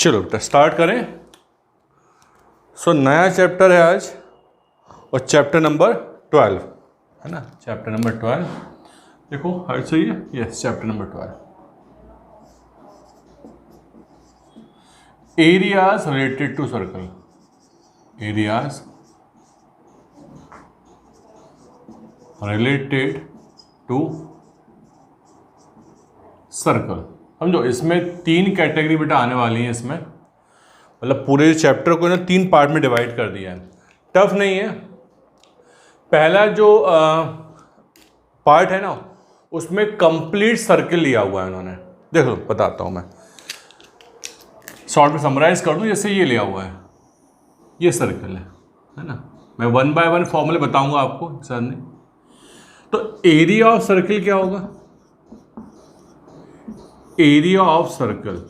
चलो बेटा स्टार्ट करें। नया चैप्टर है आज और चैप्टर नंबर 12 है ना। चैप्टर नंबर 12 देखो हर सही है। Yes, chapter number 12 areas related to circle. Areas related to circle. समझो इसमें 3 कैटेगरी बेटा आने वाली है। इसमें मतलब पूरे चैप्टर को ना 3 पार्ट में डिवाइड कर दिया है। टफ नहीं है। पहला जो पार्ट है ना उसमें कंप्लीट सर्कल लिया हुआ है उन्होंने। देखो बताता हूँ मैं, शॉर्ट में समराइज कर दूँ। जैसे ये लिया हुआ है, ये सर्कल है ना। मैं 1 बाय 1 फॉर्मूले बताऊंगा आपको सर ने। तो एरिया ऑफ सर्कल क्या होगा? एरिया ऑफ सर्कल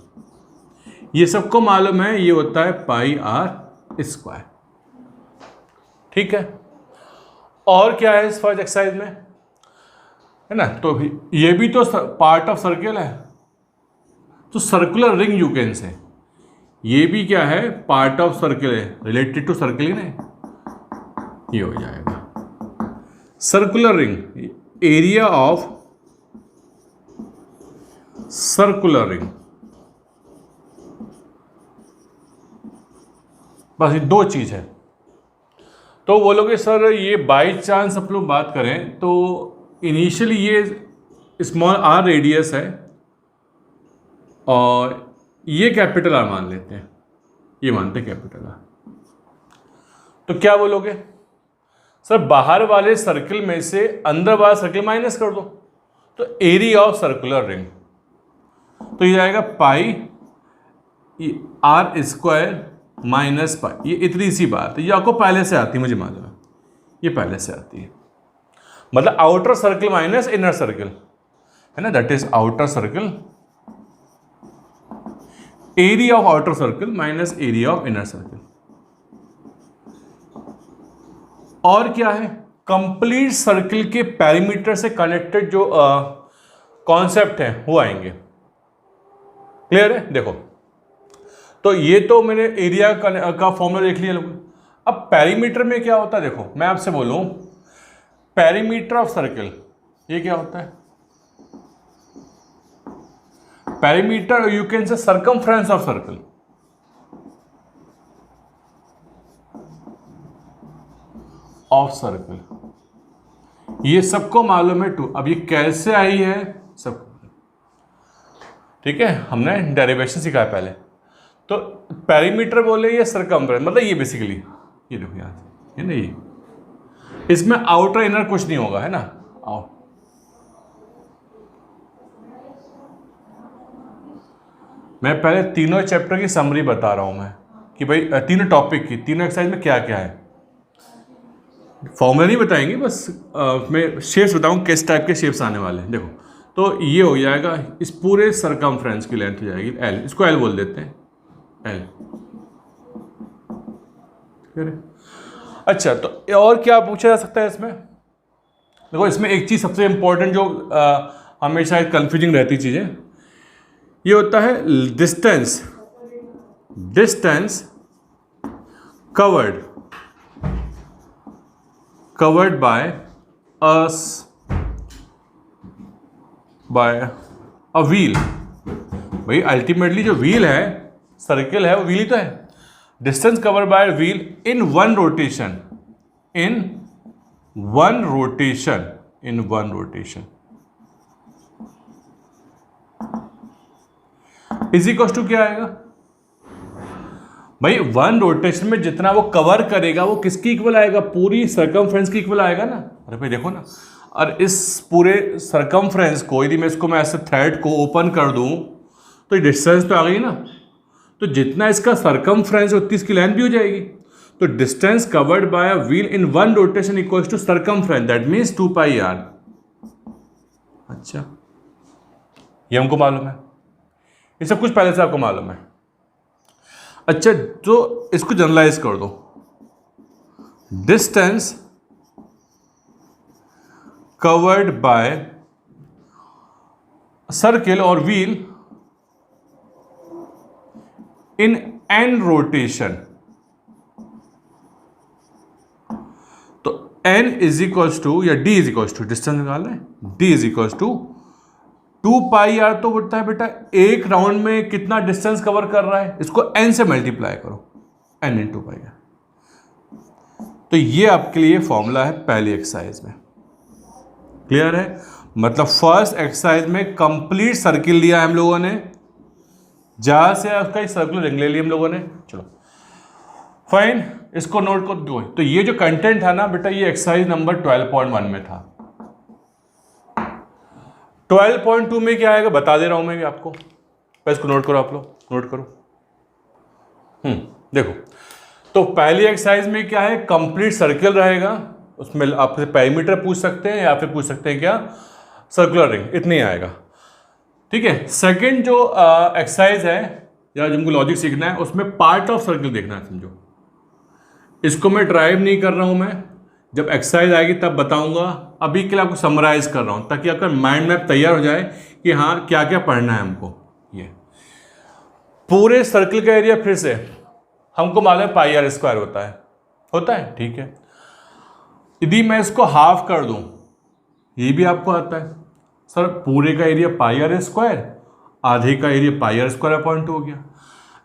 ये सबको मालूम है, ये होता है पाई आर स्क्वायर। ठीक है। और क्या है इस फर्स्ट एक्सरसाइज में, है ना। तो ये भी तो पार्ट ऑफ सर्कल है, तो सर्कुलर रिंग यू कैन से। ये भी क्या है, पार्ट ऑफ सर्कल है, रिलेटेड टू सर्कल ही ना। ये हो जाएगा circular ring. Area of circular ring. बस ये 2 चीज है। तो बोलोगे सर ये बाई चांस आप लोग बात करें तो इनिशियली ये स्मॉल आर रेडियस है और ये कैपिटल आर मान लेते हैं। ये मानते हैं कैपिटल आर। तो क्या बोलोगे सर, बाहर वाले सर्कल में से अंदर वाला सर्कल माइनस कर दो, तो एरिया ऑफ सर्कुलर रिंग तो ये आएगा पाई आर स्क्वायर माइनस पाई। ये इतनी सी बात है, ये आपको पहले से आती है, मुझे मालूम है ये पहले से आती है। मतलब outer circle minus inner circle है ना, that is outer circle. Area of outer circle minus area of inner circle. और क्या है, कंप्लीट सर्कल के पेरीमीटर से कनेक्टेड जो कॉन्सेप्ट है वो आएंगे। क्लियर है? देखो तो ये तो मैंने एरिया का फॉर्मूला देख लिया लोग। अब पेरीमीटर में क्या होता है, देखो मैं आपसे बोलूं पेरीमीटर ऑफ सर्कल ये क्या होता है? पेरीमीटर यू कैन से circumference of circle. Of circle ये सबको मालूम है टू। अब ये कैसे आई है सब ठीक है, हमने डेरिवेशन सिखाया पहले। तो पेरीमीटर बोले ये सर्कमफ्रेंस, मतलब ये बेसिकली ये देखो यहाँ ये नहीं, इसमें आउटर इनर कुछ नहीं होगा, है ना। आओ मैं पहले तीनों चैप्टर की समरी बता रहा हूं मैं कि भाई तीनों टॉपिक की तीनों एक्सरसाइज में क्या क्या है। फॉर्मूला नहीं बताएंगे, बस मैं शेप्स बताऊं किस टाइप के शेप्स आने वाले हैं। देखो तो ये हो जाएगा, इस पूरे सर्कमफ्रेंस की लेंथ हो जाएगी एल, इसको एल बोल देते हैं एल। अच्छा तो और क्या पूछा जा सकता है इसमें? देखो इसमें एक चीज सबसे इंपॉर्टेंट जो हमेशा कंफ्यूजिंग रहती चीजें, ये होता है distance. Distance covered by a wheel। भाई अल्टीमेटली जो व्हील है, सर्कल है, वो व्हील ही तो है। Distance covered by wheel in one rotation is equal to क्या आएगा भाई? 1 रोटेशन में जितना वो कवर करेगा वो किसकी इक्वल आएगा? पूरी सर्कमफ्रेंस की इक्वल आएगा ना। अरे भाई देखो ना, और इस पूरे सर्कमफ्रेंस को यदि मैं इसको मैं ऐसे थ्रेड को ओपन कर दूं तो ये डिस्टेंस तो आ गई ना। तो जितना इसका सर्कमफ्रेंस उतनी इसकी लेंथ भी हो जाएगी। तो distance covered by a wheel in 1 rotation equals to circumference, that means 2 pi r. अच्छा ये हमको मालूम है, ये सब कुछ पहले से आपको मालूम है। अच्छा तो इसको जनरलाइज कर दो, डिस्टेंस कवर्ड बाय सर्कल और व्हील इन n रोटेशन, तो n इज इक्वल्स टू या d is equals to, distance निकालना है, d is equals to 2 pi r. तो बोलता है बेटा एक राउंड में कितना डिस्टेंस कवर कर रहा है, इसको n से मल्टीप्लाई करो, n इंटू पाई आर। तो ये आपके लिए फॉर्मूला है पहली एक्सरसाइज में। क्लियर है? मतलब फर्स्ट एक्सरसाइज में कंप्लीट सर्किल लिया है हम लोगों ने, जहां से उसका एक सर्कुलर रिंग ले लिया हम लोगों ने। चलो फाइन, इसको नोट कर दो। तो ये जो कंटेंट था ना बेटा, ये एक्सरसाइज नंबर 12.1 में था। 12.2 में क्या आएगा बता दे रहा हूं मैं भी आपको, बस इसको नोट करो, आप लोग नोट करो। देखो, तो पहली एक्सरसाइज में क्या है, कंप्लीट सर्किल रहेगा, उसमें आपसे पेरीमीटर पूछ सकते हैं या फिर पूछ सकते हैं क्या, सर्कुलर रिंग, इतनी आएगा। ठीक है। सेकंड जो एक्सरसाइज है या जो हमको लॉजिक सीखना है, उसमें पार्ट ऑफ सर्किल देखना है, समझो। इसको मैं ड्राइव नहीं कर रहा हूं, मैं जब एक्सरसाइज आएगी तब बताऊंगा। अभी के लिए आपको समराइज कर रहा हूं ताकि आपका माइंड मैप तैयार हो जाए कि हाँ क्या क्या पढ़ना है हमको। ये पूरे सर्किल का एरिया फिर से हमको मालूम है पाई आर स्क्वायर होता है, ठीक है। यदि मैं इसको हाफ कर दूं, ये भी आपको आता है सर, पूरे का एरिया पाई आर स्क्वायर, आधे का area pi r square upon 2 हो गया।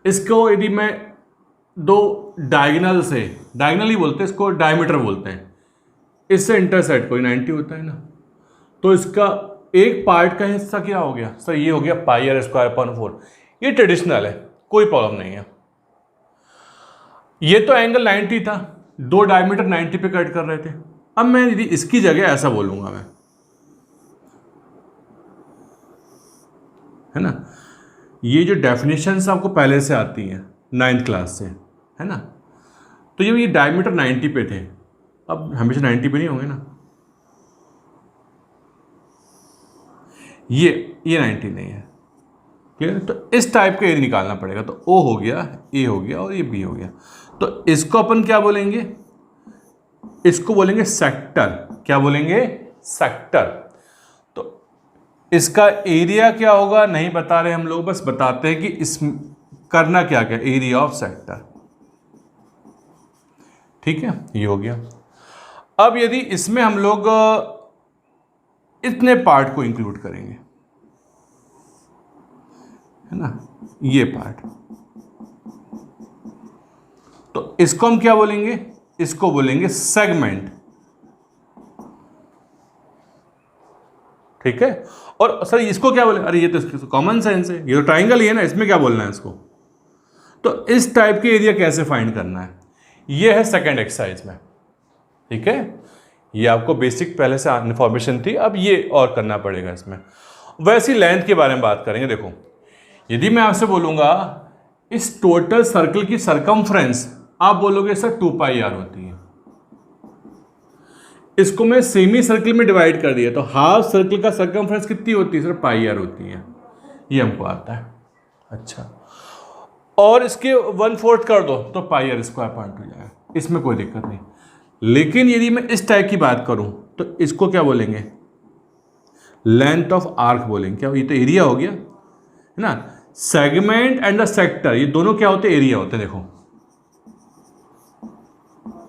इसको यदि मैं दो डायगोनल से, डायगोनल ही बोलते हैं इसको, डायमीटर बोलते हैं, इससे इंटरसेक्ट कोई 90 होता है ना, तो इसका एक पार्ट का हिस्सा क्या हो गया सर, ये हो गया पाई आर स्क्वायर अपॉन 4। ये ट्रेडिशनल है, कोई प्रॉब्लम नहीं है। ये तो एंगल 90 था, दो डायमीटर 90 पे कट कर रहे थे। अब मैं यदि इसकी जगह ऐसा बोलूंगा मैं, है ना, ये जो डेफिनेशंस आपको पहले से आती हैं 9th क्लास से, है ना, तो ये डायमीटर 90 पे थे, अब हमेशा 90 पे नहीं होंगे ना, ये 90 नहीं है। क्लियर? तो इस टाइप का एरिया निकालना पड़ेगा। तो O हो गया, A हो गया और ये B हो गया। तो इसको अपन क्या बोलेंगे, इसको बोलेंगे सेक्टर। क्या बोलेंगे? सेक्टर। तो इसका एरिया क्या होगा नहीं बता रहे हम लोग, बस बताते हैं कि इस करना क्या क्या, एरिया ऑफ सेक्टर। ठीक है, ये हो गया। अब यदि इसमें हम लोग इतने पार्ट को इंक्लूड करेंगे, है ना, ये पार्ट, तो इसको हम क्या बोलेंगे, इसको बोलेंगे सेगमेंट। ठीक है। और सर इसको क्या बोले, अरे ये तो कॉमन सेंस है, ये तो ट्राइंगल ही है ना, इसमें क्या बोलना है इसको। तो इस टाइप के एरिया कैसे फाइंड करना है, ये है सेकंड एक्सरसाइज में। ठीक है, ये आपको बेसिक पहले से इन्फॉर्मेशन थी, अब ये और करना पड़ेगा इसमें। वैसी लेंथ के बारे में बात करेंगे। देखो, यदि मैं आपसे बोलूंगा इस टोटल सर्कल की सरकमफ्रेंस, आप बोलोगे सर 2 पाई आर होती है। इसको मैं सेमी सर्कल में डिवाइड कर दिया, तो हाफ सर्कल का सरकमफ्रेंस कितनी होती है सर, पाई आर होती है, ये हमको आता है। अच्छा, और इसके 1/4 कर दो तो पाई आर स्क्वायर पॉइंट हो जाएगा, इसमें कोई दिक्कत नहीं। लेकिन यदि मैं इस टाइप की बात करूं तो इसको क्या बोलेंगे, लेंथ ऑफ आर्क बोलेंगे। क्या, ये तो एरिया हो गया, है ना। सेगमेंट एंड द सेक्टर, ये दोनों क्या होते हैं, एरिया होते हैं। देखो,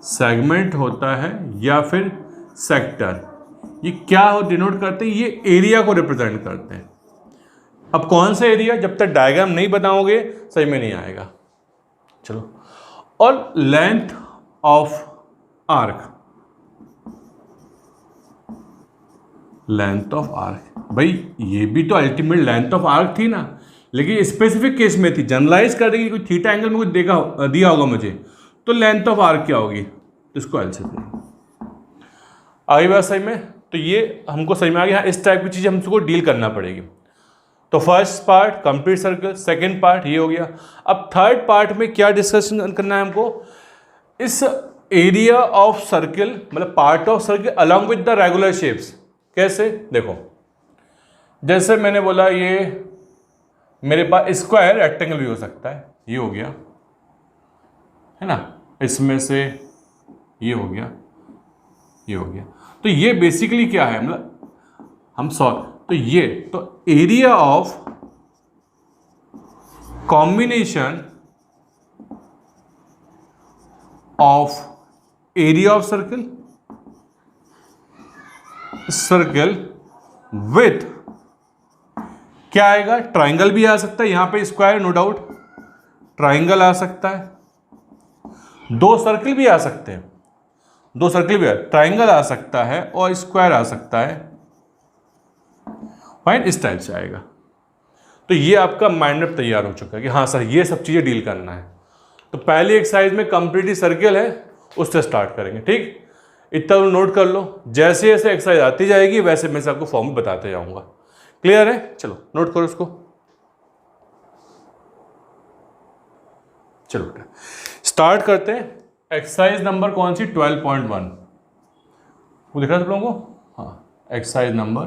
सेगमेंट होता है या फिर सेक्टर, ये क्या हो डिनोट करते हैं, ये एरिया को रिप्रेजेंट करते हैं। अब कौन सा एरिया, जब तक डायग्राम नहीं बनाओगे सही में नहीं आएगा। चलो, और length of arc, length of arc, भाई ये भी तो अल्टीमेट लेंथ ऑफ आर्क थी ना, लेकिन स्पेसिफिक केस में थी। जनरलाइज कर देगी, कोई थीटा एंगल में कुछ दिया होगा मुझे, तो लेंथ ऑफ आर्क क्या होगी, तो इसको एल से आगे बात सही में। तो ये हमको समझ में आ गया, इस टाइप की चीज़ हमको डील करना पड़ेगी। तो first part complete circle, second part ये हो गया। अब थर्ड पार्ट में क्या डिस्कशन करना है हमको, इस एरिया ऑफ सर्किल, मतलब part of circle along with the regular shapes. कैसे, देखो, जैसे मैंने बोला ये मेरे पास स्क्वायर रेक्टेंगल भी हो सकता है, ये हो गया, है ना, इसमें से ये हो गया, ये हो गया। तो ये बेसिकली क्या है, मतलब हम तो area of combination of area of circle with क्या आएगा, ट्राइंगल भी आ सकता है, यहां पे स्क्वायर नो डाउट, ट्राइंगल आ सकता है, दो सर्कल भी आ सकते हैं, दो सर्कल भी ट्राइंगल आ सकता है और स्क्वायर आ सकता है। फाइन, इस टाइप से आएगा। तो ये आपका माइंड मैप तैयार हो चुका है कि हाँ सर ये सब चीजें डील करना है। तो पहली एक्सरसाइज में कंप्लीटली सर्कल है, उससे स्टार्ट करेंगे। ठीक, इतना नोट कर लो, जैसे जैसे एक्सरसाइज आती जाएगी वैसे मैं आपको फॉर्म बताते जाऊंगा। क्लियर है? चलो नोट करो इसको। चलो बेटा स्टार्ट करते हैं। एक्सरसाइज नंबर कौन सी? 12.1 वो दिख रहा है सब लोगों को? हाँ, एक्सरसाइज नंबर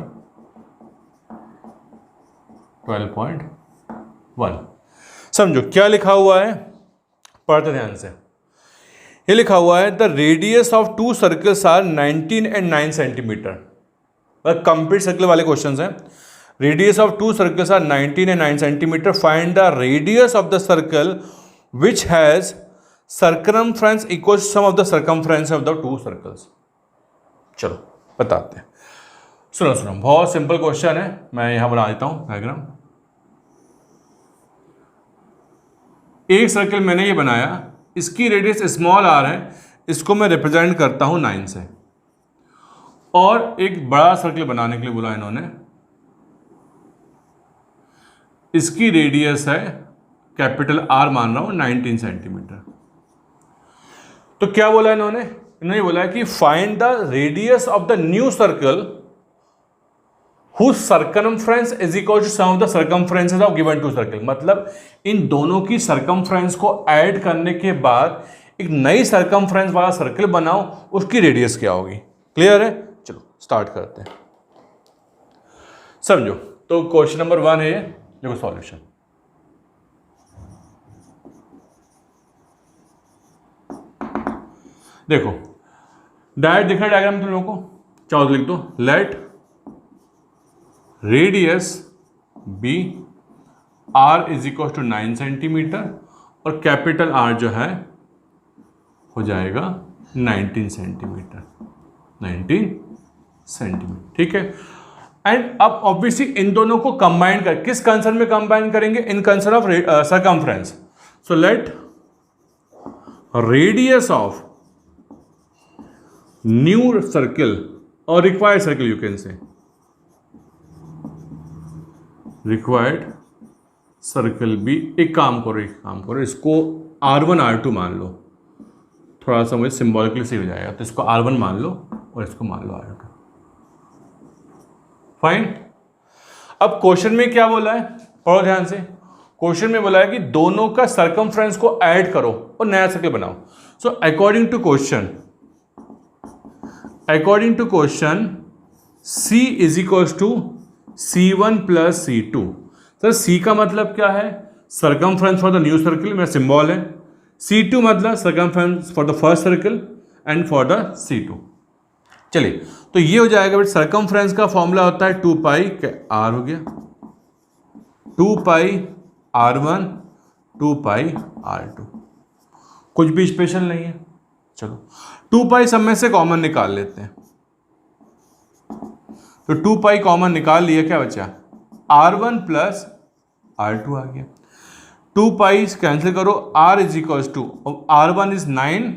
12.1। समझो क्या लिखा हुआ है, पढ़ते ध्यान से। ये लिखा हुआ है the radius of two circles are 19 and 9 centimetre. Complete circle वाले क्वेश्चंस हैं। Radius of two circles are 19 and 9 centimetre. Find the radius of the circle which has circumference equal sum of the circumference of the two circles. चलो बताते हैं। सुनो सुनो, बहुत simple question है, मैं यहां बना देता हूं डायग्राम। एक सर्कल मैंने ये बनाया, इसकी रेडियस स्मॉल आर है, इसको मैं रिप्रेजेंट करता हूं 9 से। और एक बड़ा सर्कल बनाने के लिए बोला इन्होंने, इसकी रेडियस है कैपिटल आर मान रहा हूं 19 सेंटीमीटर। तो क्या बोला इन्होंने? इन्होंने बोला कि find the radius of the new circle whose circumference is equal to sum of the circumferences of given two circle। मतलब इन दोनों की सर्कमफ्रेंस को ऐड करने के बाद एक नई सर्कमफ्रेंस वाला सर्कल बनाओ, उसकी रेडियस क्या होगी। क्लियर है? चलो स्टार्ट करते हैं। समझो, तो क्वेश्चन नंबर 1 है ये, देखो सॉल्यूशन। देखो डायरेक्ट दिख रहा है डायग्राम तुम लोगों को, चाहो तो लिख दो, let radius be r is equal to 9 centimetre और कैपिटल आर जो है हो जाएगा 19 सेंटीमीटर। 19 सेंटीमीटर, ठीक है। एंड अब ऑब्वियसली इन दोनों को कंबाइन कर, किस कंसर्न में कंबाइन करेंगे? In concern of circumference. So let radius of new circle और required circle, you can say required circle भी, एक काम करो, इसको R1 R2 मान लो, थोड़ा सा मुझे सिंबॉलिकली सही हो जाएगा। तो इसको R1 मान लो और इसको मान लो R2। फाइन। अब क्वेश्चन में क्या बोला है, पढ़ो ध्यान से। क्वेश्चन में बोला है कि दोनों का सर्कमफ्रेंस को ऐड करो और नया सर्कल बनाओ। So according to question C is equal to C1 plus C2। Sir C का मतलब क्या है? Circumference for the new circle, मेरा सिंबल है। C2 मतलब circumference for the first circle and for the C2। चलिए, तो ये हो जाएगा बट सर्कमफ्रेंस का फॉर्मूला होता है 2 पाई R हो गया, 2 पाई R1 2 पाई R2, कुछ भी स्पेशल नहीं है। चलो 2 पाई सब में से कॉमन निकाल लेते हैं। तो 2 पाई कॉमन निकाल लिया, क्या बचा? R1 प्लस R2 आ गया। 2 पाई कैंसिल करो, R is equal to R1 is 9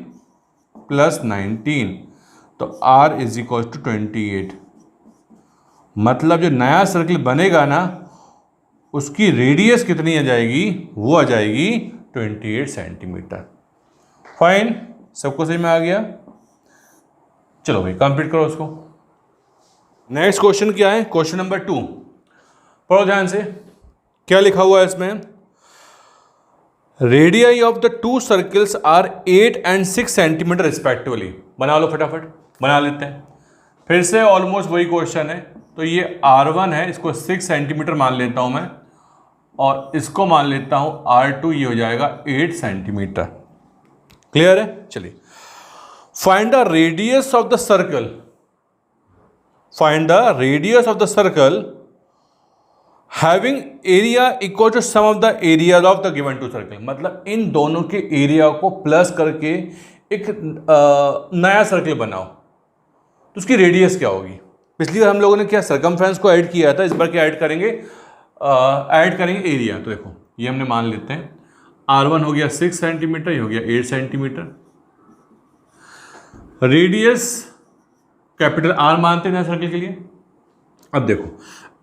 plus 19, तो R इज इक्वल टू 28। मतलब जो नया सर्कल बनेगा ना, उसकी रेडियस कितनी आ जाएगी? वो आ जाएगी 28 सेंटीमीटर। फाइन, सबको समझ में आ गया? चलो भाई कंप्लीट करो उसको। नेक्स्ट क्वेश्चन क्या है? क्वेश्चन नंबर 2, पढ़ो ध्यान से। क्या लिखा हुआ है इसमें? Radii of the two circles are 8 and 6 centimetre respectively. बना लो फटाफट, बना लेते हैं। फिर से ऑलमोस्ट वही क्वेश्चन है। तो ये R1 है, इसको 6 सेंटीमीटर मान लेता हूं मैं, और इसको मान लेता हूं R2, ये हो जाएगा 8 सेंटीमीटर। क्लियर है? चलिए, find the radius of the circle, find the radius of the circle having area equal to sum of the area of the given two circle. मतलब इन दोनों के एरिया को प्लस करके एक नया सर्कल बनाओ तो उसकी रेडियस क्या होगी। पिछली बार हम लोगों ने क्या सरकमफ्रेंस को ऐड किया था, इस बार क्या ऐड करेंगे, ऐड करेंगे एरिया। तो देखो ये हमने मान लेते हैं R1 हो गया 6 सेंटीमीटर, ये हो गया 8 सेंटीमीटर। रेडियस कैपिटल R मानते हैं नए सर्कल के लिए। अब देखो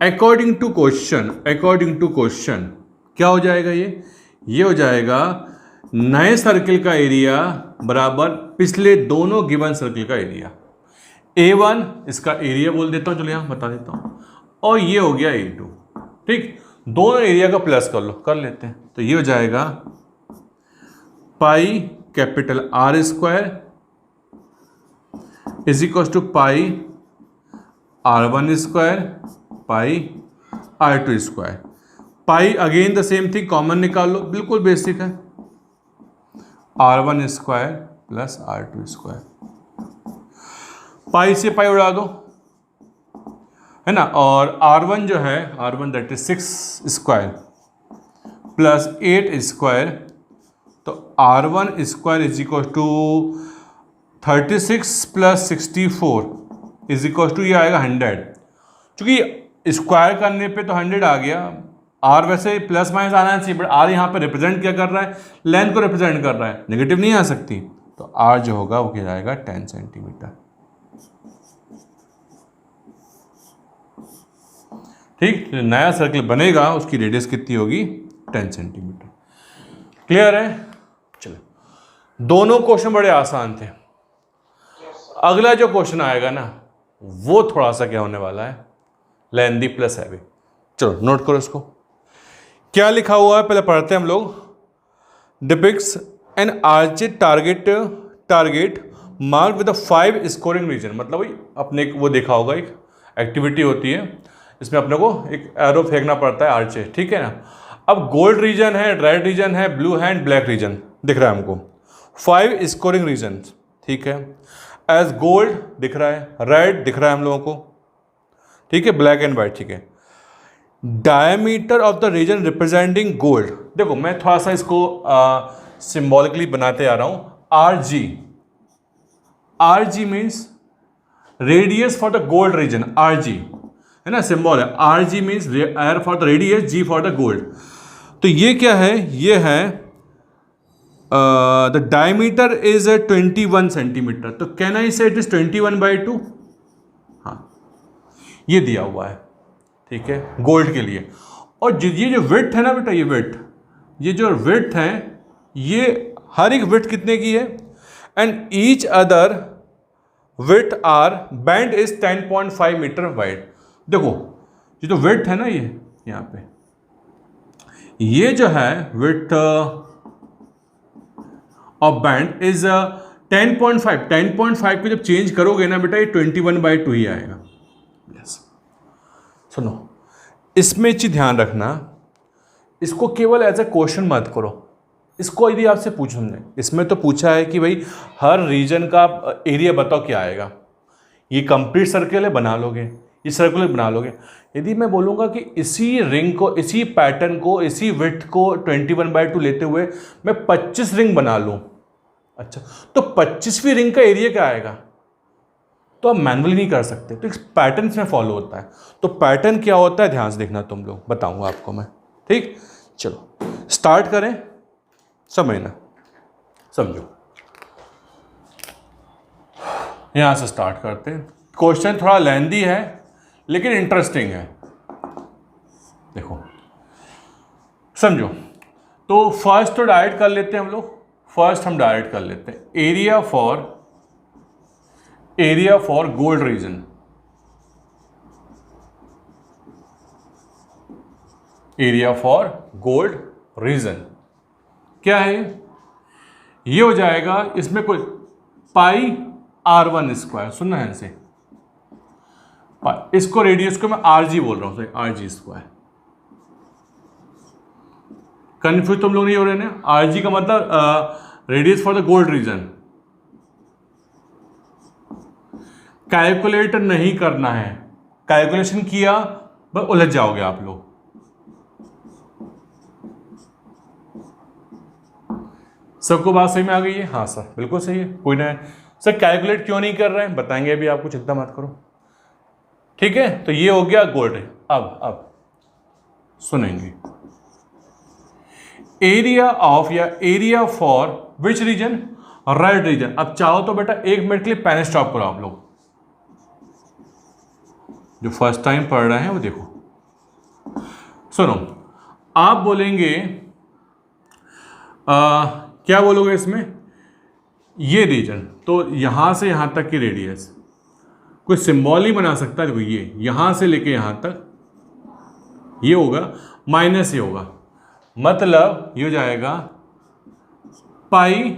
अकॉर्डिंग टू क्वेश्चन क्या हो जाएगा, ये हो जाएगा नए सर्कल का एरिया बराबर पिछले दोनों गिवन सर्कल का एरिया। A1 इसका एरिया बोल देता हूँ, चलो यहाँ बता देता हूँ, और ये हो गया A2। ठीक, दोनों एरिया का प्लस कर लो, कर लेते हैं। तो ये हो जाएगा pi capital R square is equal to pi R1 square pi R2 square. Pi again the same thing, common निकाल लो, बिल्कुल बेसिक है, R1 square plus R2 square. पाई से पाई उड़ा दो, है ना, और R1 जो है R1 that is 6 square plus 8 square, तो R1 square is equal to 36 plus 64 is equal to, ये आएगा 100। चूंकि स्क्वायर करने पे तो 100 आ गया, R वैसे प्लस माइनस आना चाहिए, बट R यहाँ पे रिप्रेजेंट क्या कर रहा है, लेंथ को रिप्रेजेंट कर रहा है, नेगेटिव नहीं आ सकती। तो R जो होगा वो क्या जाएगा 10 सेंटीमीटर। ठीक, नया सर्कल बनेगा उसकी रेडियस कितनी होगी, 10 सेंटीमीटर। क्लियर है। चलो दोनों क्वेश्चन बड़े आसान थे। अगला जो क्वेश्चन आएगा ना वो थोड़ा सा क्या होने वाला है, लेंथी प्लस हैवी। चलो नोट करो इसको, क्या लिखा हुआ है पहले पढ़ते हैं हम लोग। Depicts an arched target mark with 5 scoring region. मतलब वही अपने वो देखा होगा, एक एक्टिविटी होती है, इसमें अपने को एक एरो फेंकना पड़ता है आर्चे, ठीक है ना। अब गोल्ड रीजन है, रेड रीजन है, ब्लू है एंड ब्लैक रीजन दिख रहा है हमको, 5 स्कोरिंग रीजन, ठीक है। एज गोल्ड दिख रहा है, रेड दिख रहा है हम लोगों को, ठीक है, ब्लैक एंड वाइट, ठीक है। Diameter of the region representing gold, देखो मैं थोड़ा सा इसको सिंबॉलिकली बनाते आ रहा हूं। RG means radius for the gold reason, RG है ना, सिंबल है। RG means R for the radius, G for the gold. तो ये क्या है, ये है द डायमीटर इज 21 सेंटीमीटर। तो कैन आई से इट इज 21/2, हाँ ये दिया हुआ है, ठीक है, गोल्ड के लिए। और ये जो विड्थ है ना बेटा, ये जो विड्थ है, ये हर एक विड्थ कितने की है, and each other width are band is 10.5 metre wide. देखो ये जो विड्थ है ना, ये यहाँ पे ये जो है विड्थ ऑफ बैंड इज 10.5 को जब चेंज करोगे ना बेटा, ये 21/2 ही आएगा। यस, सुनो इसमें चीज ध्यान रखना, इसको केवल एज ए क्वेश्चन मत करो। इसको यदि आपसे पूछूंगे, इसमें तो पूछा है कि भाई हर रीजन का एरिया बताओ क्या आएगा, ये कंप्लीट सर्कल है बना लोगे, ये सर्कुलर बना लोगे। यदि मैं बोलूँगा कि इसी रिंग को, इसी पैटर्न को, इसी विड्थ को 21/2 लेते हुए मैं 25 रिंग बना लूँ, अच्छा तो 25वीं रिंग का एरिया क्या आएगा, तो आप मैनुअली नहीं कर सकते, तो एक पैटर्न इसमें फॉलो होता है। तो पैटर्न क्या होता है ध्यान से देखना तुम लोग, बताऊंगा आपको मैं, ठीक। चलो स्टार्ट करें, समझना, समझो, यहां से स्टार्ट करते हैं। क्वेश्चन थोड़ा लेंदी है लेकिन इंटरेस्टिंग है, देखो समझो। तो फर्स्ट तो डायरेक्ट कर लेते हैं हम लोग, फर्स्ट हम डायरेक्ट कर लेते हैं area for gold reason, area for gold reason क्या है, ये हो जाएगा, इसमें कोई पाई R1 स्क्वायर, सुनना है इनसे, इसको रेडियस को मैं RG बोल रहा हूं, RG स्क्वायर, कन्फ्यूज तुम लोग नहीं हो रहे ना। RG का मतलब radius for the gold reason. Calculate नहीं करना है, कैलकुलेशन किया बस उलझ जाओगे आप लोग। सबको बात सही में आ गई है? हाँ सर बिल्कुल सही है, कोई ना है सर कैलकुलेट क्यों नहीं कर रहे हैं, बताएंगे अभी आपको, चिंता मत करो। ठीक है, तो ये हो गया गोल्ड। अब सुनेंगे, एरिया ऑफ या area for which region, red region. अब चाहो तो बेटा 1 मिनट के लिए पेन स्टॉप करो, आप लोग जो फर्स्ट टाइम पढ़ रहे हैं वो देखो, सुनो। आप बोलेंगे क्या बोलोगे इसमें, ये रीजन, तो यहां से यहां तक की रेडियस कोई सिंबल ही बना सकता है। देखो ये यहां से लेके यहां तक ये होगा, माइनस ये होगा, मतलब ये हो जाएगा पाई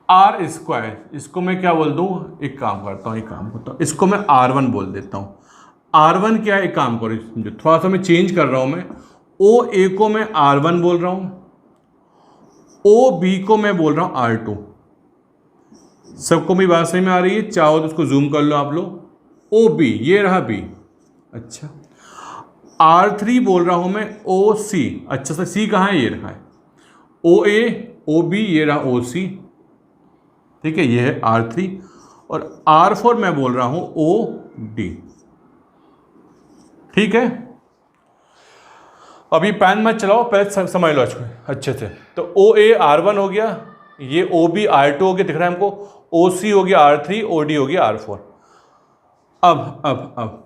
आर स्क्वायर। इसको मैं क्या बोल दूं, एक काम करता हूं, इसको मैं R1 बोल देता हूं। R1 क्या है, एक काम करो, थोड़ा सा मैं चेंज कर रहा हूं, मैं OA को मैं R1 बोल रहा हूं, OB को मैं बोल रहा हूं R2। सबको मेरी बात सही में आ रही है? चाहो तो उसको जूम कर लो आप लोग। OB ये रहा B, अच्छा। R3 बोल रहा हूं मैं OC, अच्छा सर C कहाँ है, ये रखा है। OA OB ये रहा OC, ठीक है, ये है R3। और R4 मैं बोल रहा हूं OD, ठीक है। अभी पेन मत चलाओ, पहले समझ लो अच्छे से। तो OA R1 हो गया, ये OB R2 हो गया, दिख रहा है हमको, OC हो गया R3, OD हो गया R4। अब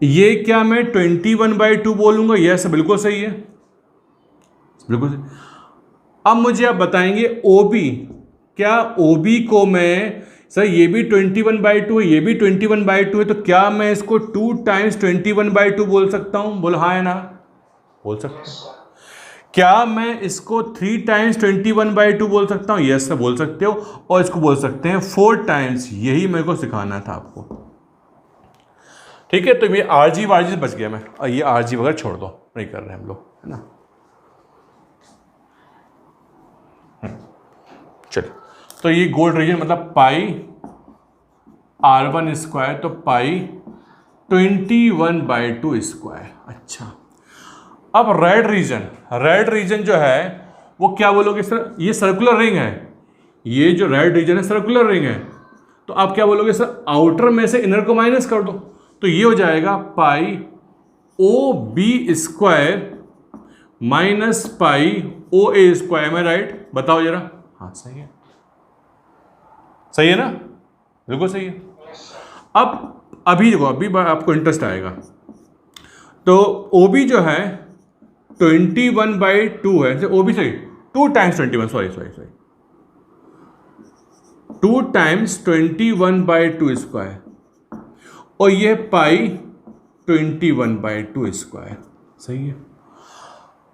ये क्या मैं 21/2 बोलूंगा? यस बिल्कुल सही है, बिल्कुल सही। अब मुझे आप बताएंगे OB, क्या OB को मैं, सर ये भी 21/2 है, ये भी 21/2 है, तो क्या मैं इसको 2 टाइम्स 21/2 बोल सकता हूं? बोलो हाँ है ना, बोल सकते हैं। क्या मैं इसको 3 टाइम्स 21/2 बोल सकता हूं? यस सर बोल सकते हो। और इसको बोल सकते हैं 4 टाइम्स, यही मेरे को सिखाना था आपको, ठीक है। तो ये RG से बच गया मैं, और ये RG वगैरह छोड़ दो, नहीं कर रहे हम लोग, है ना। चलिए, तो ये गोल्ड रीजन मतलब पाई R1 स्क्वायर, तो पाई 21/2 स्क्वायर। अच्छा, अब रेड रीजन जो है वो क्या बोलोगे सर, ये सर्कुलर रिंग है, ये जो रेड रीजन है सर्कुलर रिंग है, तो आप क्या बोलोगे सर, आउटर में से इनर को माइनस कर दो, तो ये हो जाएगा पाई OB स्क्वायर माइनस पाई OA स्क्वायर। में राइट, बताओ जरा। हाँ सही है, सही है ना, बिल्कुल सही है। अब अभी देखो, अभी आपको इंटरेस्ट आएगा। तो OB जो है 21/2 है, OB सही 2 टाइम्स 21, सॉरी 2 टाइम्स 21/2 स्क्वायर, और ये पाई 21/2 स्क्वायर, सही है।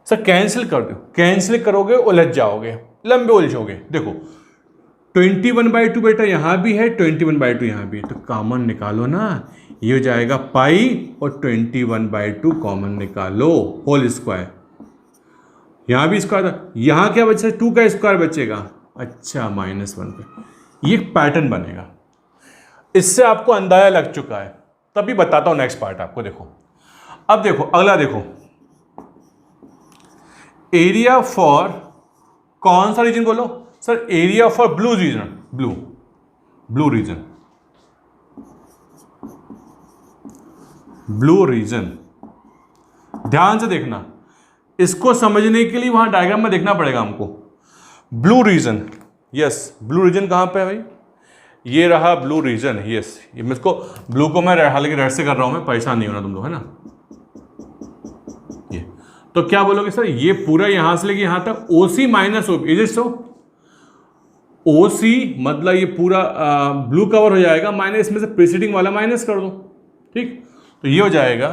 सर कैंसिल कर दो, कैंसिल करोगे उलझ जाओगे, लंबे उलझोगे। देखो 21/2 बेटा यहाँ भी है, 21/2 यहाँ भी है, तो कॉमन निकालो ना, ये हो जाएगा पाई और 21/2 कॉमन निकालो, होल स्क्वायर। यहाँ भी स्क्वायर था, यहाँ क्या बचा, 2 का स्क्वायर बचेगा, अच्छा -1 का। ये पैटर्न बनेगा, इससे आपको अंदाजा लग चुका है। तभी बताता हूँ नेक्स्ट पार्ट आपको। देखो अब देखो अगला, देखो एरिया फॉर कौन सा रीजन बोलो sir, area for blue region, blue region. ध्यान से देखना, इसको समझने के लिए वहां डायग्राम में देखना पड़ेगा हमको। Blue region, yes blue region कहां पे है भाई, ये रहा ब्लू रीजन, यस। ये मैं इसको ब्लू को मैं हालांकि रेड से कर रहा हूं, मैं परेशान नहीं होना तुम लोग, है ना। ये तो क्या बोलोगे सर, ये पूरा यहां से लेके यहां तक OC minus OB, is it so? OC मतलब ये पूरा ब्लू कवर हो जाएगा, माइनस इसमें से प्रीसीडिंग वाला माइनस कर दो, ठीक। तो ये हो जाएगा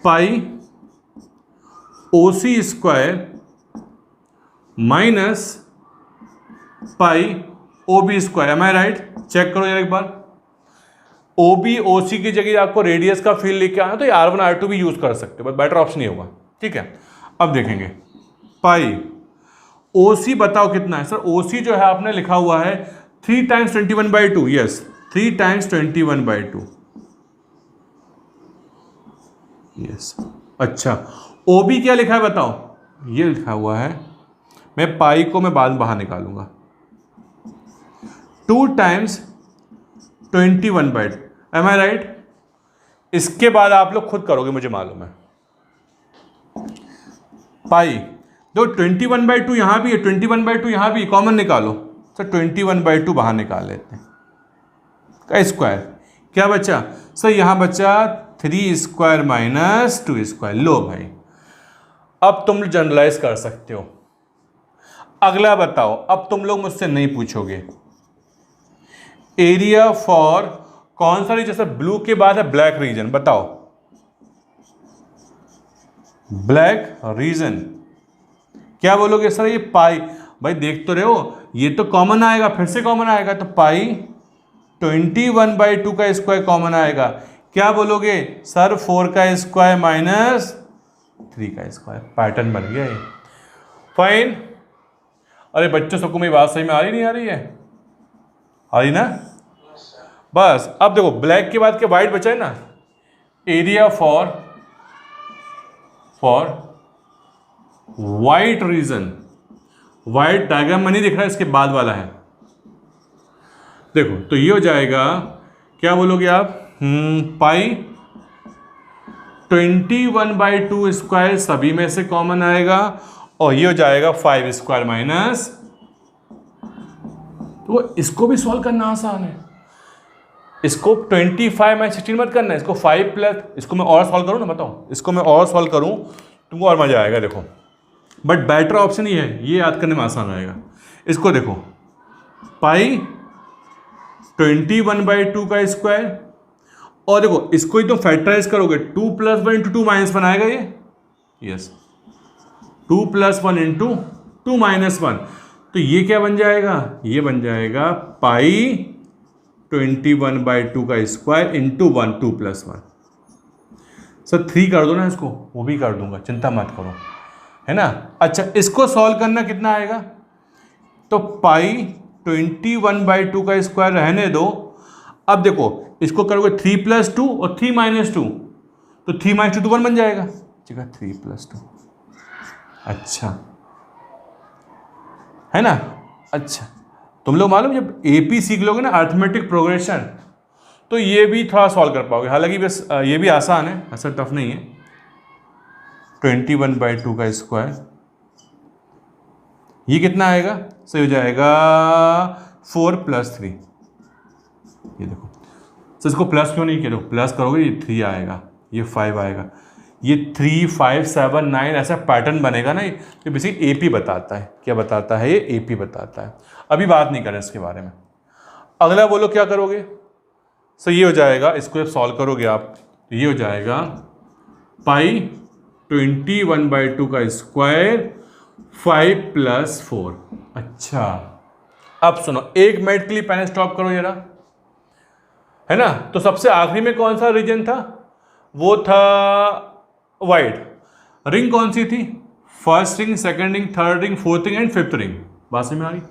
pi OC square minus pi OB square. Am I right? Check करो यार एक बार। OB OC की जगह आपको रेडियस का फील्ड लेके आना, तो ये R1 R2 भी यूज कर सकते हो, बट बेटर ऑप्शन ही होगा, ठीक है। अब देखेंगे पाई OC बताओ कितना है सर। OC जो है आपने लिखा हुआ है 3 टाइम्स 21/2, यस 3 टाइम्स 21/2, यस। अच्छा OB क्या लिखा है बताओ, ये लिखा हुआ है, मैं पाई को मैं बाद में बाहर निकालूंगा, 2 टाइम्स 21/2, एम आई राइट? इसके बाद आप लोग खुद करोगे, मुझे मालूम है। पाई दो 21/2 यहां भी है, 21/2 यहां भी, कॉमन निकालो। सर 21/2 बाहर निकाल लेते हैं, का स्क्वायर क्या बचा सर? यहां बचा 3 स्क्वायर माइनस 2 स्क्वायर। लो भाई, अब तुम जनरलाइज कर सकते हो। अगला बताओ, अब तुम लोग मुझसे नहीं पूछोगे एरिया फॉर कौन सा रीजन? सर ब्लू के बाद है ब्लैक रीजन, बताओ ब्लैक रीजन क्या बोलोगे? सर ये पाई, भाई देख तो रहे हो, ये तो कॉमन आएगा, फिर से कॉमन आएगा, तो पाई 21/2 का स्क्वायर कॉमन आएगा। क्या बोलोगे? सर 4 का स्क्वायर माइनस 3 का स्क्वायर। पैटर्न बन गया ये, फाइन। अरे बच्चों सबको मेरी बात सही में आ रही नहीं आ रही है? आ रही ना? बस अब देखो, ब्लैक के बाद क्या व्हाइट बचा है ना, area for white region. White diagram में नहीं दिख रहा है, इसके बाद वाला है, देखो तो ये हो जाएगा, क्या बोलोगे आप? पाई 21/2 स्क्वायर सभी में से कॉमन आएगा, और ये हो जाएगा 5 स्क्वायर माइनस, तो इसको भी सॉल्व करना आसान है। इसको 25 में 16 मत करना है, इसको 5 प्लस, इसको मैं और सॉल्व करूँ ना, बताओ इसको मैं और सॉल्व करूँ तुमको और मजा आएगा। देखो बट बेटर ऑप्शन ही है, ये याद करने में आसान आएगा। इसको देखो, पाई 21/2 का स्क्वायर, और देखो इसको ही तुम फैक्टराइज करोगे, 2 + 1 × 2 -1 आएगा ये, यस 2 + 1 × 2 -1, तो ये क्या बन जाएगा? ये बन जाएगा पाई 21/2 का स्क्वायर इंटू 1, 2 + 1। सर 3 कर दो ना इसको, वो भी कर दूंगा, चिंता मत करो, है ना? अच्छा इसको सॉल्व करना कितना आएगा? तो पाई 21/2 का स्क्वायर रहने दो। अब देखो इसको करोगे 3 + 2 और 3 - 2, तो 3 - 2 तो 1 बन जाएगा, ठीक है 3 + 2, अच्छा है ना? अच्छा तुम लोग मालूम, जब एपी सीख लोगे ना, अर्थमेटिक प्रोग्रेशन, तो ये भी थोड़ा सॉल्व कर पाओगे। हालांकि बस ये भी आसान है, ऐसा टफ नहीं है। 21/2 का स्क्वायर, ये कितना आएगा? सही हो जाएगा 4 + 3। ये देखो, तो इसको प्लस क्यों नहीं किया? प्लस करोगे ये 3 आएगा, ये 5 आएगा, ये 3, 5, 7, 9 ऐसा पैटर्न बनेगा ना, ये बेसिक एपी बताता है। क्या बताता है? ये एपी बताता है। अभी बात नहीं करें इसके बारे में। अगला बोलो क्या करोगे? सो ये हो जाएगा, इसको जब सॉल्व करोगे आप, तो ये हो जाएगा पाई 21/2 का स्क्वायर 5 + 4। अच्छा अब सुनो, 1 मिनट के लिए पेन स्टॉप करो जरा, है ना? तो सबसे आखिरी में कौन सा रीजन था? वो था वाइट। रिंग कौन सी थी? First ring, second ring, third ring, fourth ring and fifth ring. बात समझ में आ रही?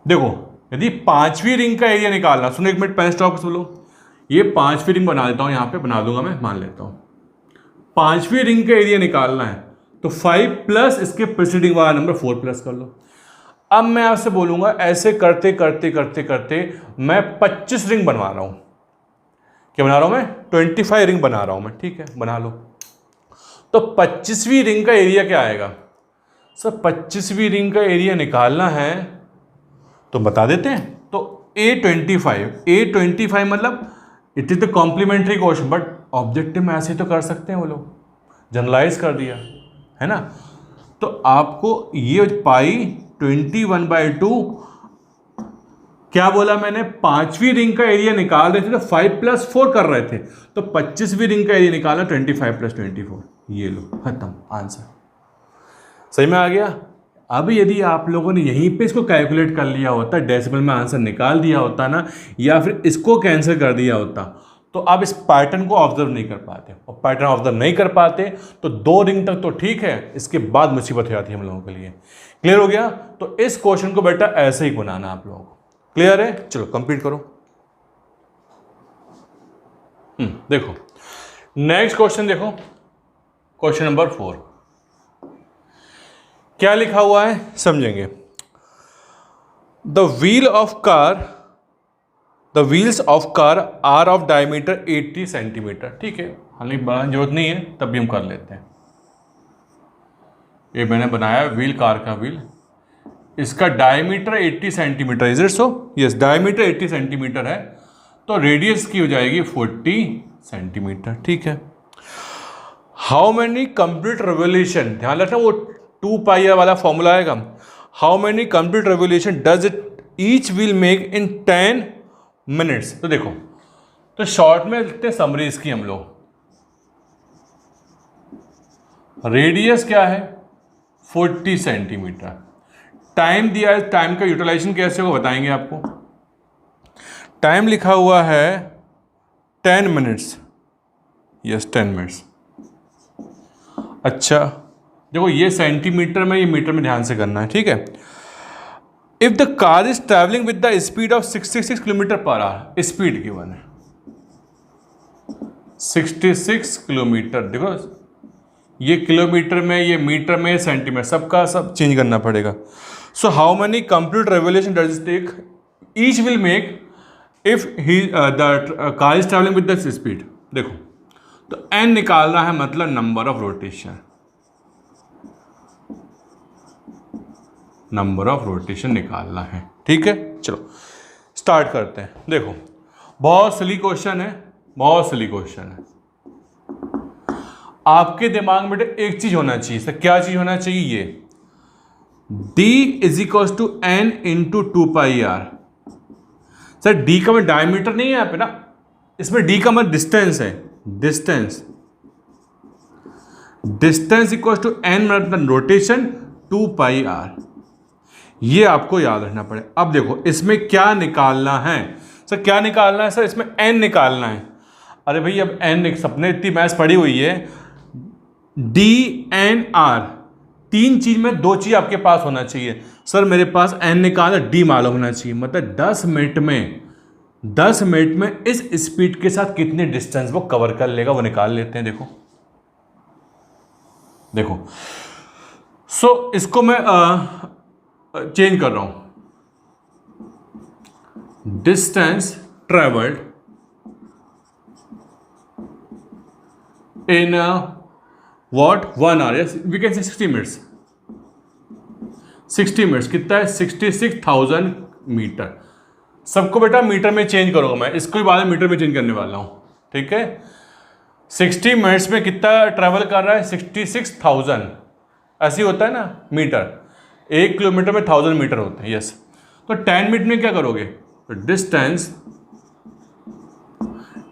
देखो यदि 5वीं रिंग का एरिया निकालना, सुनो 1 मिनट पेन स्टॉप सुन लो, ये 5वीं रिंग बना देता हूं, यहां पे बना दूंगा मैं, मान लेता हूं 5वीं रिंग का एरिया निकालना है, तो 5 प्लस इसके प्रीसीडिंग वाला नंबर 4 प्लस कर लो। अब मैं आपसे बोलूंगा, ऐसे करते करते करते करते मैं 25 रिंग बनवा रहा हूं। क्या बना रहा हूं मैं? 25 रिंग बना रहा हूं मैं, ठीक है बना लो। तो 25वीं रिंग का एरिया क्या आएगा? सर 25वीं रिंग का एरिया निकालना है तो बता देते हैं, तो A25 मतलब it is the complementary question, but objective में ऐसे तो कर सकते हैं वो लोग, जनरलाइज कर दिया है ना। तो आपको ये पाई 21/2, क्या बोला मैंने? 5वीं रिंग का एरिया निकाल रहे थे तो 5 + 4 कर रहे थे, तो 25वीं रिंग का एरिया निकालना 25 + 24। ये लो खत्म आंसर, सही में आ गया। अब यदि आप लोगों ने यहीं पे इसको कैलकुलेट कर लिया होता, डेसिमल में आंसर निकाल दिया होता ना, या फिर इसको कैंसिल कर दिया होता, तो आप इस पैटर्न को ऑब्जर्व नहीं कर पाते, और पैटर्न ऑब्जर्व नहीं कर पाते तो 2 रिंग तक तो ठीक है, इसके बाद मुसीबत हो जाती है हम लोगों के लिए। क्लियर हो गया? तो इस क्वेश्चन को बेटा ऐसे ही बनाना आप लोगों को। क्लियर है? चलो कंप्लीट करो। देखो नेक्स्ट क्वेश्चन, देखो क्वेश्चन नंबर 4। क्या लिखा हुआ है समझेंगे। The wheels of car are of diameter 80 centimetre. ठीक है, हालांकि बनाने की जरूरत नहीं है, तब भी हम कर लेते हैं। ये मैंने बनाया व्हील, कार का व्हील, इसका diameter 80 centimetre. Is it so? Yes, diameter 80 centimetre है, तो रेडियस की हो जाएगी 40 सेंटीमीटर। ठीक है। हाउ मैनी कंप्लीट रेवोल्यूशन, ध्यान रखना वो 2 पाई वाला फॉर्मूला आएगा। How many complete revolution does it each wheel make in 10 minutes. तो देखो, तो शॉर्ट में लिखते हैं समरी इसकी हम लोग। रेडियस क्या है 40 सेंटीमीटर, टाइम दिया है, टाइम का यूटिलाइजेशन कैसे होगा बताएंगे आपको। टाइम लिखा हुआ है 10 मिनट्स। Yes, 10 minutes. अच्छा देखो, ये सेंटीमीटर में, ये मीटर में ध्यान से करना है। ठीक है। If the car is travelling with the speed of 66 kilometre per hour, speed given है 66 किलोमीटर। देखो, ये किलोमीटर में, ये मीटर में, सेंटीमीटर, सबका सब चेंज करना पड़ेगा। So how many complete revolution does it take each will make if he the car is travelling with the speed. देखो, तो एन निकालना है, मतलब number of rotation, number of rotation निकालना है। ठीक है, चलो स्टार्ट करते हैं। देखो, बहुत सिली क्वेश्चन है, बहुत सिली क्वेश्चन है। आपके दिमाग में एक चीज होना चाहिए सर, क्या चीज होना चाहिए? ये d is equal to n into 2 pi r. Sir d का मतलब डायमीटर नहीं है यहाँ पे ना, इसमें d का मतलब डिस्टेंस है, डिस्टेंस इक्वल टू एन मतलब रोटेशन 2 पाई आर। ये आपको याद रखना पड़े। अब देखो, इसमें क्या निकालना है सर, क्या निकालना है सर? इसमें n निकालना है। अरे भाई, अब n सपने इतनी मैथ्स पड़ी हुई है, d n r, तीन चीज में 2 चीज आपके पास होना चाहिए। सर मेरे पास n निकाला, d मालूम होना चाहिए, मतलब 10 मिनट में इस स्पीड के साथ कितने डिस्टेंस वो कवर कर लेगा, वो निकाल लेते हैं। देखो सो इसको मैं चेंज कर रहा हूं, distance travelled in what 1 hour, yes we can say 60 minutes. 60 minutes कितना है? 66,000 मीटर। सबको बेटा मीटर में चेंज करूंगा मैं, इसको भी बाद में मीटर में चेंज करने वाला हूं। ठीक है, 60 मिनट्स में कितना ट्रेवल कर रहा है? 66,000। ऐसे ही होता है ना मीटर, 1 किलोमीटर में 1000 मीटर होते हैं। यस, तो 10 मिनट में क्या करोगे? तो डिस्टेंस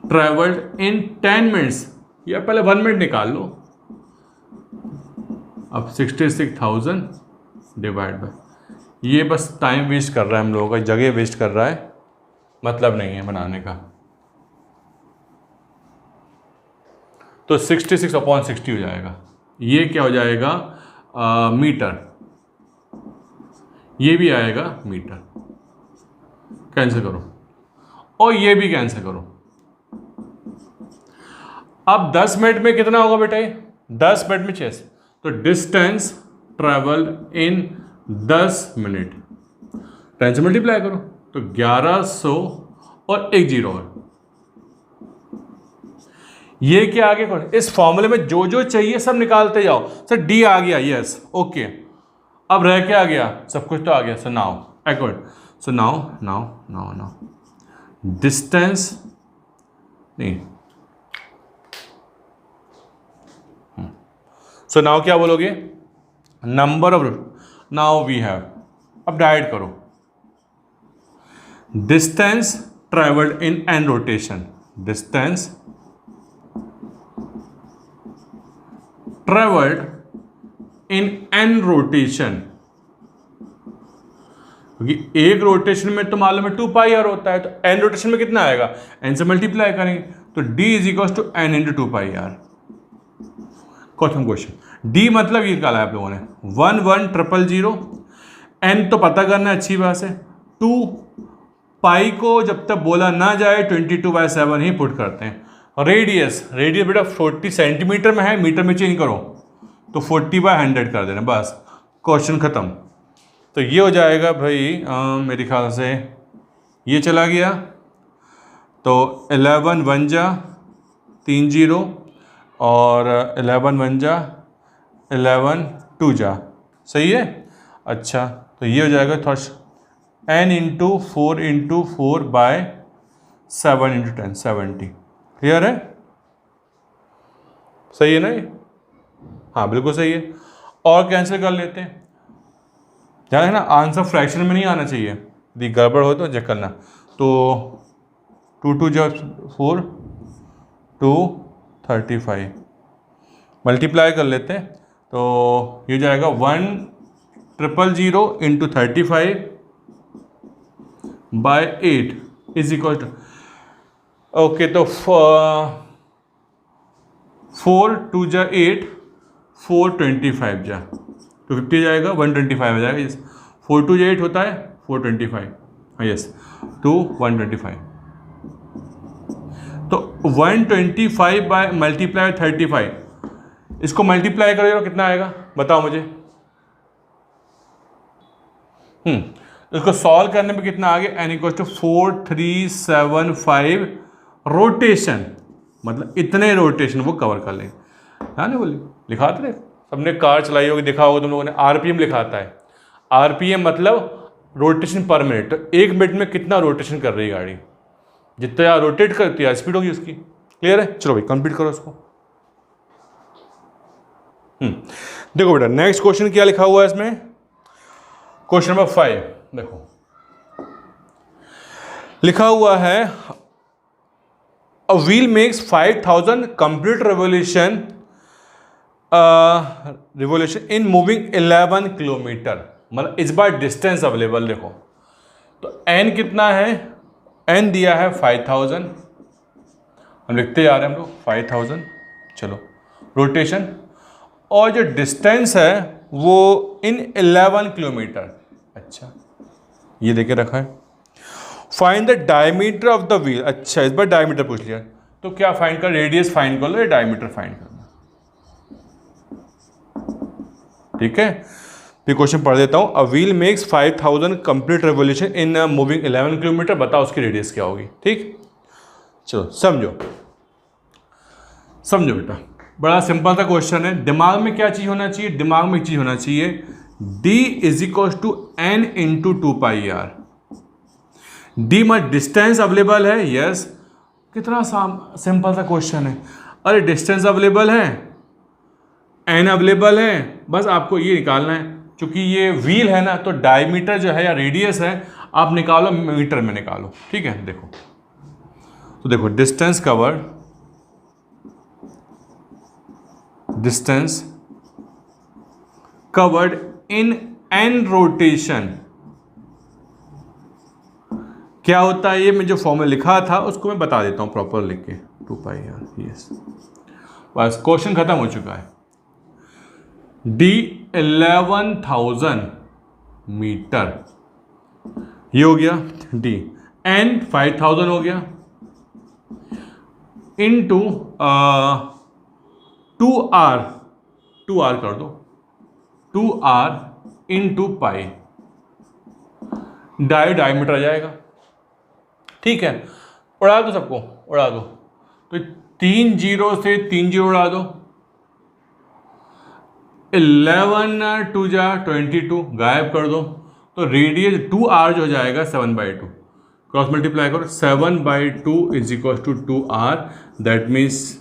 ट्रेवल्ड इन 10 मिनट्स, या पहले 1 मिनट निकाल लो। अब 66,000 डिवाइड बाय, ये बस टाइम वेस्ट कर रहा है हम लोगों का, जगह वेस्ट कर रहा है, मतलब नहीं है बनाने का। तो 66/60 हो जाएगा। ये क्या हो जाएगा? मीटर। ये भी आएगा मीटर। कैंसिल करो, और ये भी कैंसिल करो। अब 10 मिनट में कितना होगा बेटा? 10 मिनट में 6, तो डिस्टेंस ट्रेवल इन 10 मिनट 10 से मल्टीप्लाई करो, तो 1100 और 1 0 और ये क्या आगे कौन? इस फॉर्मूले में जो जो चाहिए सब निकालते जाओ। सर डी आ गया, यस ओके। अब रह क्या आ गया? सब कुछ तो आ गया। So now awkward, so now distance नहीं, सो नाउ क्या बोलोगे? Number of, now we have, अब डाइड करो, distance travelled in n rotation, distance travelled in n rotation, क्योंकि एक रोटेशन में तो मालूम है 2 पाई आर होता है, तो एन रोटेशन में कितना आएगा? एन से मल्टीप्लाई करेंगे, तो d is equal to n into 2 pi r. Question d मतलब ये निकाला है आप लोगों ने 11,000, n तो पता करना है, अच्छी बात है। 2 पाई को जब तक बोला ना जाए 22/7 ही पुट करते हैं। रेडियस बेटा 40 सेंटीमीटर में है, मीटर में चेंज करो तो 40/100 कर देना बस। क्वेश्चन ख़त्म। तो ये हो जाएगा भाई मेरे ख्याल से ये चला गया, तो 11 वन जा 3 0 और 11 वन जा 11 2 जा, सही है। अच्छा तो ये हो जाएगा थोड़ा n into 4 by 7 into 10 70। Clear है, सही है ना ये? हाँ बिल्कुल सही है। और कैंसिल कर लेते हैं, ध्यान रखना आंसर फ्रैक्शन में नहीं आना चाहिए, यदि गड़बड़ हो तो चेक करना। तो 2 2 जा 4 2 35 मल्टीप्लाई कर लेते हैं, तो ये जाएगा 1 000 into 35 by 8 is equal to, okay तो 4 2 जा 8 4 25 जा 250 जाएगा, 125 आ जाएगा। यस 4 2 जा 8 होता है 425, हाँ यस 2 125। तो 125 बाय मल्टीप्लाई 35, इसको मल्टीप्लाई करोगे तो कितना आएगा बताओ मुझे। इसको सॉल्व करने में कितना आ गया, n इक्वल टू 4375 रोटेशन, मतलब इतने रोटेशन वो कवर कर लेंगे। हाँ ना बोले लिखा था, सबने कार चलाई होगी देखा होगा तुम लोगों ने, आरपीएम लिखाता है। आरपीएम मतलब रोटेशन पर मिनट, तो 1 मिनट में कितना रोटेशन कर रही है गाड़ी, जितना रोटेट करती है स्पीड होगी उसकी। क्लियर है, चलो भाई कंप्लीट करो इसको। देखो बेटा नेक्स्ट क्वेश्चन क्या लिखा हुआ है इसमें, क्वेश्चन नंबर 5 देखो लिखा हुआ है, a wheel makes 5000 complete revolution in moving 11 kilometre, मतलब इस बार डिस्टेंस अवेलेबल देखो। तो n कितना है, n दिया है 5000, हम लिखते जा रहे हैं हम लोग 5000, चलो रोटेशन, और जो डिस्टेंस है वो इन 11 किलोमीटर। अच्छा ये देके रखा है, find the diameter of the wheel. अच्छा इस बार डायमीटर पूछ लिया, तो क्या फाइंड कर, रेडियस फाइंड कर लो या डायमीटर फाइंड करना, ठीक है। फिर क्वेश्चन पढ़ देता हूं, a wheel makes 5000 complete revolution in moving 11 kilometre, बताओ उसकी रेडियस क्या होगी। ठीक चलो समझो समझो बेटा, बड़ा सिंपल सा क्वेश्चन है। दिमाग में क्या चीज होना चाहिए, दिमाग में एक चीज होना चाहिए, d is equal to n into 2πr। D मत डिस्टेंस अवेलेबल है, यस कितना सिंपल सा क्वेश्चन है। अरे डिस्टेंस अवेलेबल है, n अवेलेबल है, बस आपको ये निकालना है। क्योंकि ये व्हील है ना, तो डायमीटर जो है या रेडियस है आप निकालो मीटर में निकालो, ठीक है। देखो तो देखो distance covered, distance covered in n rotation, क्या होता है ये, मैं जो फॉर्मूला लिखा था उसको मैं बता देता हूं प्रॉपर लिख के, 2πr, यस बस क्वेश्चन खत्म हो चुका है। d 11,000 मीटर, ये हो गया d, n 5000 हो गया, इनटू 2r कर दो, 2r इंटू पाई, डायमीटर आ जाएगा, ठीक है। उड़ा दो सबको, उड़ा दो, तो 3 0 से 3 0 उड़ा दो, 11 2 जा 22 गायब कर दो, तो रेडियस 2r जो हो जाएगा 7/2, क्रॉस मल्टीप्लाई करो, 7/2 is equal to 2r, that means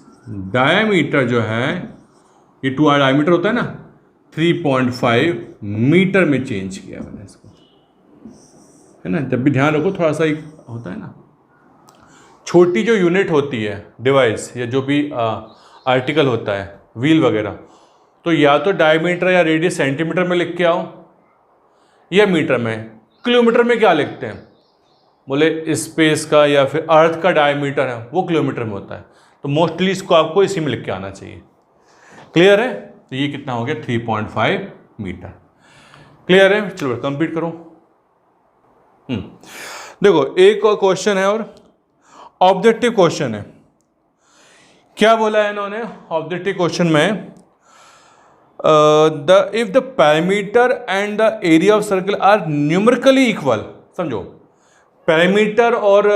diameter जो है ये 2r डायमीटर होता है ना, 3.5 मीटर में चेंज किया मैंने इसको, है ना। जब भी ध्यान रखो थोड़ा सा एक होता है ना, छोटी जो यूनिट होती है डिवाइस या जो भी आर्टिकल होता है व्हील वगैरह, तो या तो डायमीटर या रेडियस सेंटीमीटर में लिख के आओ या मीटर में। किलोमीटर में क्या लिखते हैं, बोले स्पेस का या फिर अर्थ का डायमीटर है वो किलोमीटर में होता है, तो मोस्टली इसको आपको इसी में लिख के आना चाहिए। क्लियर है, तो ये कितना हो गया 3.5 मीटर। क्लियर है, चलो कंप्लीट करो। देखो एक और क्वेश्चन है, और ऑब्जेक्टिव क्वेश्चन है। क्या बोला है इन्होंने ऑब्जेक्टिव क्वेश्चन में, if the parameter and the area of circle are numerically equal, समझो पैरामीटर और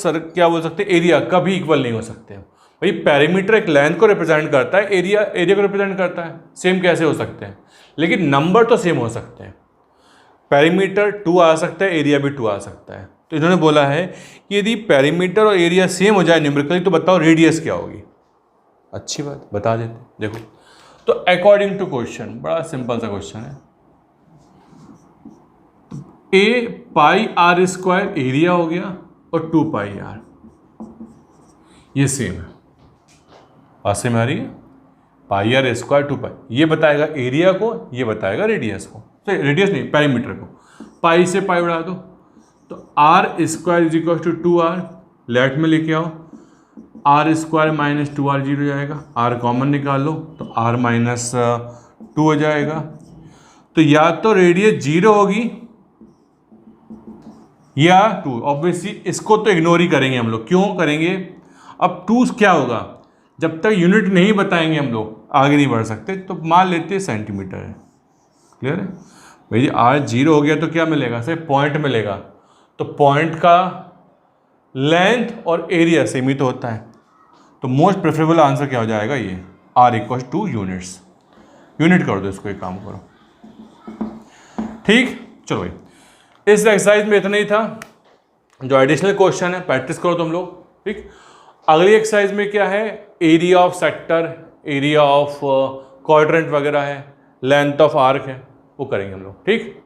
क्या बोल सकते हैं, एरिया कभी इक्वल नहीं हो सकते भाई। पैरामीटर एक लेंथ को रिप्रेजेंट करता है, एरिया को रिप्रेजेंट करता है, सेम कैसे हो सकते हैं, लेकिन नंबर तो सेम हो सकते हैं। पैरामीटर 2 आ सकता है, एरिया भी 2 आ सकता है। तो इन्होंने बोला है कि यदि पैरामीटर और एरिया सेम हो जाए न्यूमेरिकली तो बताओ रेडियस क्या होगी। अच्छी बात, बता देते। देखो तो अकॉर्डिंग टू क्वेश्चन, बड़ा सिंपल सा क्वेश्चन है, a pi r square area हो गया और 2 पाई आर, ये सेम है। बात समझ में आ रही है? पाई आर स्क्वायर 2 पाई, ये बताएगा एरिया को, ये बताएगा रेडियस को, तो रेडियस नहीं पैरामीटर को। पाई से पाई उड़ा दो तो r square is equal to 2r, left में लेके आओ, आर स्क्वायर माइनस 2r 0 हो जाएगा, आर कॉमन निकाल लो तो r माइनस 2 हो जाएगा। तो या तो रेडियस 0 होगी या 2, ऑब्वियसली इसको तो इग्नोर ही करेंगे हम लोग। क्यों करेंगे? अब 2 क्या होगा, जब तक यूनिट नहीं बताएंगे हम लोग आगे नहीं बढ़ सकते। तो मान लेते हैं सेंटीमीटर है, क्लियर है भाई। आर 0 हो गया तो क्या मिलेगा, सिर्फ पॉइंट मिलेगा, तो पॉइंट का लेंथ और एरिया सेम ही तो होता है। तो मोस्ट प्रेफरेबल आंसर क्या हो जाएगा, ये are equal to units. Unit कर दो इसको, एक काम करो, ठीक। चलो भाई, इस एक्सरसाइज में इतना ही था। जो एडिशनल क्वेश्चन है प्रैक्टिस करो तुम लोग, ठीक। अगली एक्सरसाइज में क्या है, area of sector, area of quadrant वगैरह है, लेंथ ऑफ आर्क है, वो करेंगे हम लोग, ठीक।